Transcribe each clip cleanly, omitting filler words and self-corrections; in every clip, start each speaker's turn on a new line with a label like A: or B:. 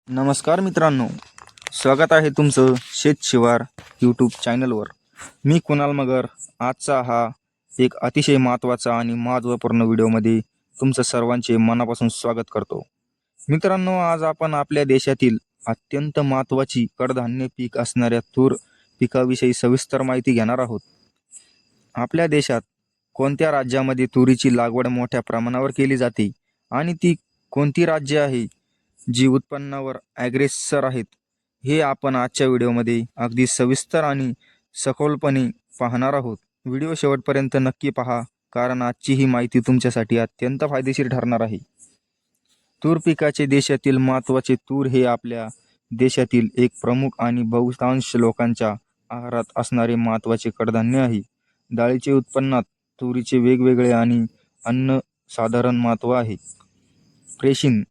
A: नमस्कार मित्रांनो, स्वागत आहे तुमचं शेत शिवार यूट्यूब चॅनलवर. मी कुणाल मगर. आजचा हा एक अतिशय महत्त्वाचा आणि महत्त्वपूर्ण व्हिडिओमध्ये तुमचं सर्वांचे मनापासून स्वागत करतो. मित्रांनो, आज आपण आपल्या देशातील अत्यंत महत्त्वाची कडधान्य पीक असणाऱ्या तूर पिकाविषयी सविस्तर माहिती घेणार आहोत. आपल्या देशात कोणत्या राज्यामध्ये तुरीची लागवड मोठ्या प्रमाणावर केली जाते आणि ती कोणती राज्य आहे जी उत्पन्नावर ॲग्रेसर आहेत, हे आपण आजच्या व्हिडिओमध्ये अगदी सविस्तर आणि सखोलपणे पाहणार आहोत. व्हिडिओ शेवटपर्यंत नक्की पहा, कारण आजची ही माहिती तुमच्यासाठी अत्यंत फायदेशीर ठरणार आहे. तूर पिकाचे देशातील महत्त्वाचे. तूर हे आपल्या देशातील एक प्रमुख आणि बहुतांश लोकांच्या आहारात असणारे महत्त्वाचे कडधान्य आहे. डाळीचे उत्पन्नात तुरीचे वेगवेगळे आणि अन्नसाधारण महत्त्व आहे. प्रोटीन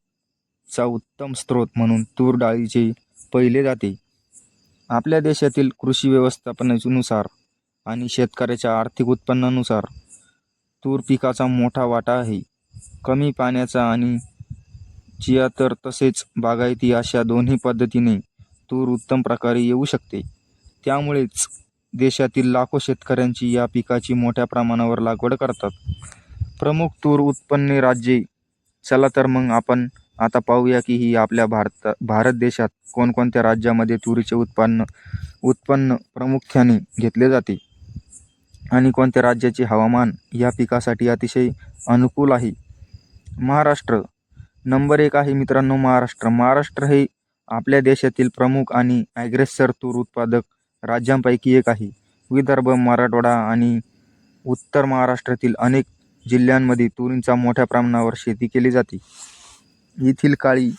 A: चा उत्तम स्रोत म्हणून तूर डाळीचे पाहिले जाते. आपल्या देशातील कृषी व्यवस्थापनानुसार आणि शेतकऱ्याच्या आर्थिक उत्पन्नानुसार तूर पिकाचा मोठा वाटा आहे. कमी पाण्याचा आणि जियातर तसेच बागायती अशा दोन्ही पद्धतीने तूर उत्तम प्रकारे येऊ शकते. त्यामुळेच देशातील लाखो शेतकऱ्यांची या पिकाची मोठ्या प्रमाणावर लागवड करतात. प्रमुख तूर उत्पन्ने राज्ये. चला तर मग आपण आता पाहूया की ही आपल्या भारत देशात कोणकोणत्या राज्यामध्ये तुरीचे उत्पन्न प्रामुख्याने घेतले जाते आणि कोणत्या राज्याचे हवामान या पिकासाठी अतिशय अनुकूल आहे. महाराष्ट्र नंबर 1 आहे मित्रांनो. महाराष्ट्र हे आपल्या देशातील प्रमुख आणि ॲग्रेसर तूर उत्पादक राज्यांपैकी एक आहे. विदर्भ, मराठवाडा आणि उत्तर महाराष्ट्रातील अनेक जिल्ह्यांमध्ये तुरीचा मोठ्या प्रमाणावर शेती केली जाते. येथील काळी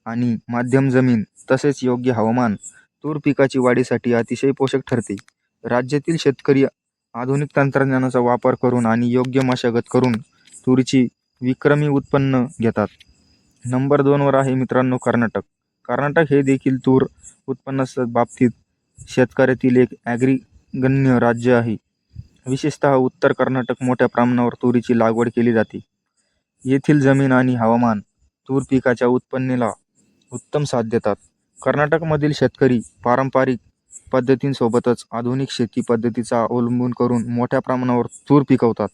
A: आणि मध्यम जमीन तसेच योग्य हवामान तूर पिकाची वाढीसाठी अतिशय पोषक ठरते. राज्यातील शेतकरी आधुनिक तंत्रज्ञानाचा वापर करून आणि योग्य मशागत करून तुरीची विक्रमी उत्पन्न घेतात. नंबर 2 वर आहे मित्रांनो कर्नाटक हे देखील तूर उत्पन्नाच्या बाबतीत शेतकऱ्यातील एक अग्रगण्य राज्य आहे. विशेषतः उत्तर कर्नाटक मोठ्या प्रमाणावर तुरीची लागवड केली जाते. येथील जमीन आणि हवामान तूर पिकाच्या उत्पन्नाला उत्तम साथ देतात. कर्नाटकमधील शेतकरी पारंपरिक पद्धतींसोबतच आधुनिक शेती पद्धतीचा अवलंबून करून मोठ्या प्रमाणावर तूर पिकवतात.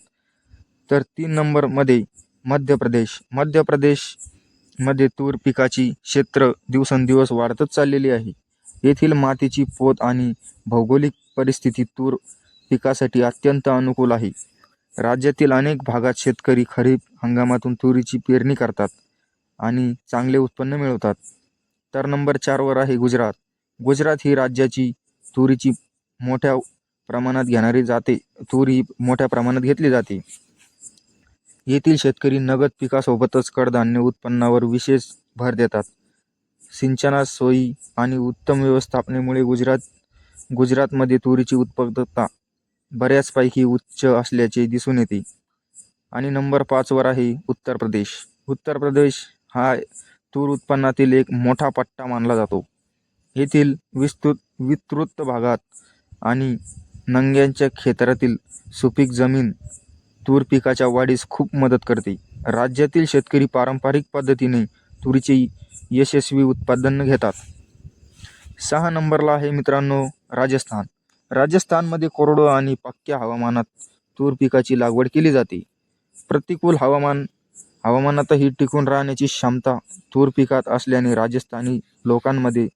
A: तर 3 नंबरमध्ये मध्य प्रदेशमध्ये तूर पिकाची क्षेत्र दिवसेंदिवस वाढतच चाललेली आहे. येथील मातीची पोत आणि भौगोलिक परिस्थिती तूर पिकासाठी अत्यंत अनुकूल आहे. राज्यातील अनेक भागात शेतकरी खरीप हंगामातून तुरीची पेरणी करतात आणि चांगले उत्पन्न मिळवतात. तर नंबर 4 वर आहे गुजरात ही राज्याची तुरीची मोठ्या प्रमाणात मोठ्या प्रमाणात घेतली जाते. येथील शेतकरी नगद पिकासोबतच कडधान्य उत्पन्नावर विशेष भर देतात. सिंचना सोयी आणि उत्तम व्यवस्थापनेमुळे गुजरातमध्ये तुरीची उत्पादकता बऱ्याचपैकी उच्च असल्याचे दिसून येते. आणि नंबर 5 वर आहे उत्तर प्रदेश हा तूर उत्पन्नातील एक मोठा पट्टा मानला जातो. येथील विस्तृत भागात आणि नंग्यांच्या क्षेत्रातील सुपीक जमीन तूर पिकाच्या वाढीस खूप मदत करते. राज्यातील शेतकरी पारंपरिक पद्धतीने तुरीचे यशस्वी उत्पादन घेतात. 6 नंबरला आहे मित्रांनो राजस्थानमध्ये कोरडो आणि पक्क्या हवामानात तूर पिकाची लागवड केली जाते. प्रतिकूल हवामानातही टिकून राहण्याची क्षमता तूर पिकात असल्याने राजस्थानी लोकांमध्ये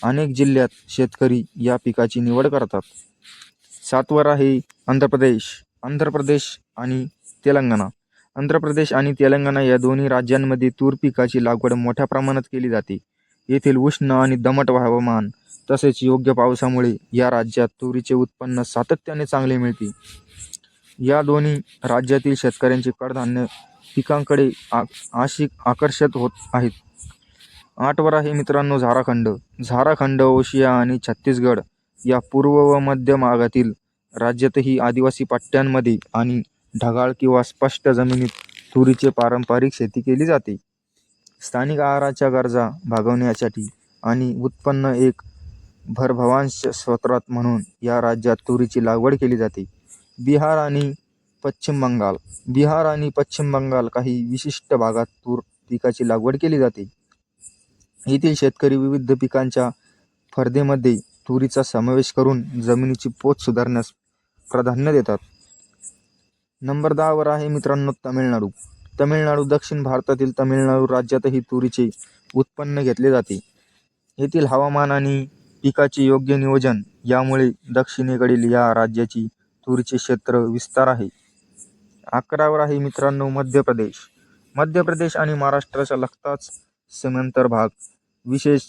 A: अनेक जिल्ह्यात शेतकरी या पिकाची निवड करतात. 7 वर आहे आंध्र प्रदेश आणि तेलंगणा या दोन्ही राज्यांमध्ये तूर पिकाची लागवड मोठ्या प्रमाणात केली जाते. येथील उष्ण आणि दमट हवामान तसेच योग्य पावसामुळे या राज्यात तुरीचे उत्पन्न सातत्याने चांगले मिळते. या दोन्ही राज्यातील शेतकऱ्यांचे कडधान्य पिकांकडे आकर्षित होत आहेत. 8 वर आहे मित्रांनो झारखंड, ओडिशा आणि छत्तीसगड या पूर्व व मध्य भागातील राज्यातही आदिवासी पट्ट्यांमध्ये आणि ढगाळ किंवा स्पष्ट जमिनीत तुरीची पारंपरिक शेती केली जाते. स्थानिक आहाराच्या गरजा भागवण्यासाठी आणि उत्पन्न एक भरभराट स्रोत म्हणून या राज्यात तुरीची लागवड केली जाते. बिहार आणि पश्चिम बंगाल काही विशिष्ट भागात तूर पिकाची लागवड केली जाते. येथील शेतकरी विविध पिकांच्या स्पर्धेमध्ये तुरीचा समावेश करून जमिनीची पोत सुधारण्यास प्राधान्य देतात. नंबर 10 वर आहे मित्रांनो तामिळनाडू. तामिळनाडू दक्षिण भारतातील तामिळनाडू राज्यातही तुरीचे उत्पन्न घेतले जाते. येथील हवामान आणि पिकाचे योग्य नियोजन यामुळे दक्षिणेकडील या राज्याची तुरीचे क्षेत्र विस्तार आहे. 11 वर आहे मित्रांनो मध्य प्रदेश. मध्य प्रदेश आणि महाराष्ट्राचा लागताच समांतर भाग. विशेष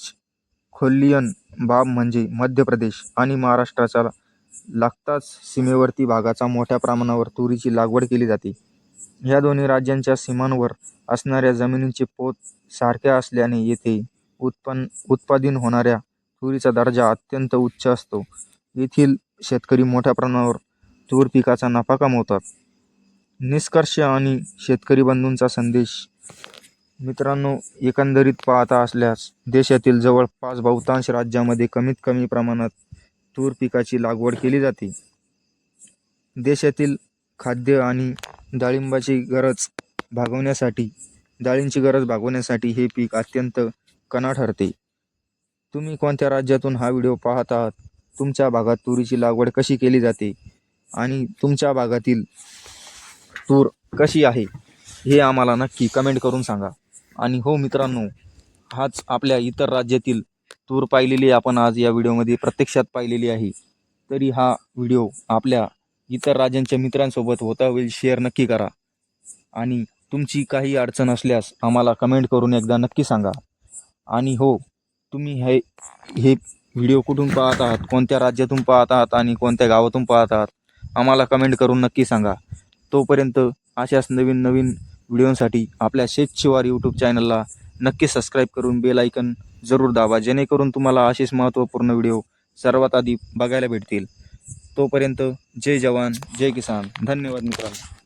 A: खोलीयन बाब म्हणजे मध्य प्रदेश आणि महाराष्ट्राच्या लागताच सीमेवर्ती भागाचा मोठ्या प्रमाणावर तुरीची लागवड केली जाते. ह्या दोन्ही राज्यांच्या सीमांवर असणाऱ्या जमिनींचे पोत सारख्या असल्याने येथे उत्पादन होणाऱ्या तुरीचा दर्जा अत्यंत उच्च असतो. येथील शेतकरी मोठ्या प्रमाणावर तूर पिकाचा नफा कमवतात. निष्कर्ष आणि शेतकरी बंधूंचा संदेश. मित्रांनो, एकंदरीत पाहता असल्यास देशातील जवळपास बहुतांश राज्यामध्ये कमीत कमी प्रमाणात तूर पिकाची लागवड केली जाते. देशातील खाद्य आणि डाळिंबाची गरज भागवण्यासाठी हे पीक अत्यंत कणा ठरते. तुम्ही कोणत्या राज्यातून हा व्हिडिओ पाहत आहात? तुमच्या भागात तुरीची लागवड कशी केली जाते आणि तुमच्या भागातील तूर कशी आहे हे आम्हाला नक्की कमेंट करून सांगा. आणि हो मित्रांनो, हाच आपल्या इतर राज्यातील तूर पाहिलेली आपण आज या व्हिडिओमध्ये प्रत्यक्षात पाहिलेली आहे. तरी हा व्हिडिओ आपल्या इतर राज्यांच्या मित्रांसोबत होता होईल शेअर नक्की करा. आणि तुमची काही अडचण असल्यास आम्हाला कमेंट करून एकदा नक्की सांगा. आणि हो, तुम्ही हे व्हिडिओ कुठून पाहत आहात, कोणत्या राज्यातून पाहत आहात आणि कोणत्या गावातून पाहत आहात आम्हाला कमेंट करून नक्की सांगा. तोपर्यंत अशाच नवीन व्हिडिओसाठी आपल्या शेत शिवार यूट्यूब चॅनलला नक्की सबस्क्राईब करून बेल आयकन जरूर दाबा, जेणेकरून तुम्हाला असेच महत्त्वपूर्ण व्हिडिओ सर्वात आधी बघायला भेटतील. तोपर्यंत जय जवान जय किसान. धन्यवाद मित्रांनो.